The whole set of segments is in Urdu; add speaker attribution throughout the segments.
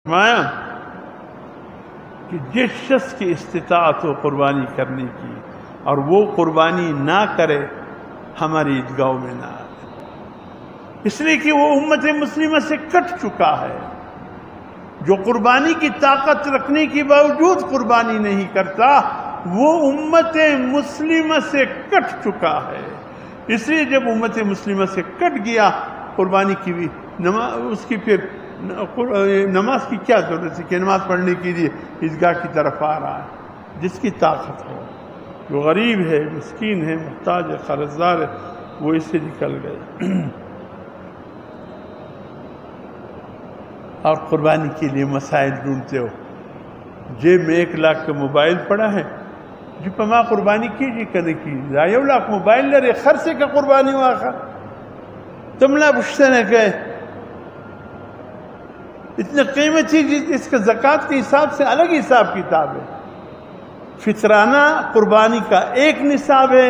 Speaker 1: فرمایا کہ جس شخص کی استطاعت ہو قربانی کرنے کی اور وہ قربانی نہ کرے ہماری عیدگاہوں میں نہ آئے، اس لیے کہ وہ امت مسلمہ سے کٹ چکا ہے۔ جو قربانی کی طاقت رکھنے کے باوجود قربانی نہیں کرتا وہ امت مسلمہ سے کٹ چکا ہے۔ اس لیے جب امت مسلمہ سے کٹ گیا قربانی کی بھی اس کی پھر نماز کی کیا ضرورت ہے کہ نماز پڑھنے کے لیے عیدگاہ کی طرف آ رہا ہے۔ جس کی طاقت ہو، جو غریب ہے، مسکین ہے، محتاج ہے، قرض دار ہے، وہ اس سے نکل گئے۔ اور قربانی کے لیے مسائل ڈھونڈتے ہو، جیب میں 1 لاکھ کا موبائل پڑا ہے، جی پما قربانی کیجیے کنے کی 1 لاکھ موبائل لرے خرچے کا قربانی واقع تم لا پوچھتے گئے اتنا قیمتی چیز، اس کا زکوٰۃ کے حساب سے الگ حساب کتاب ہے۔ فطرانہ قربانی کا ایک نصاب ہے،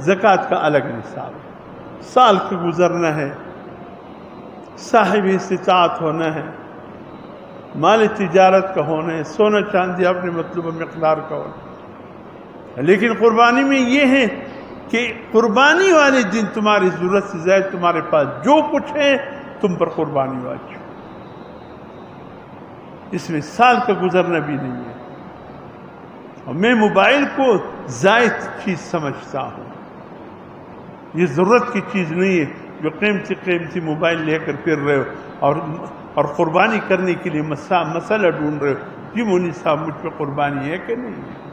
Speaker 1: زکوٰۃ کا الگ نصاب ہے۔ سال کا گزرنا ہے، صاحب استطاعت ہونا ہے، مال تجارت کا ہونا ہے، سونا چاندی اپنے مطلوبہ مقدار کا ہونا ہے۔ لیکن قربانی میں یہ ہے کہ قربانی والے دن تمہاری ضرورت سے زائد تمہارے پاس جو کچھ ہے تم پر قربانی واجب، اس میں سال کا گزرنا بھی نہیں ہے۔ اور میں موبائل کو زائد چیز سمجھتا ہوں، یہ ضرورت کی چیز نہیں ہے جو قیمتی موبائل لے کر پھر رہے ہو اور قربانی کرنے کے لیے مسئلہ ڈھونڈ رہے ہو، جی مونی صاحب مجھ پہ قربانی ہے کہ نہیں ہے۔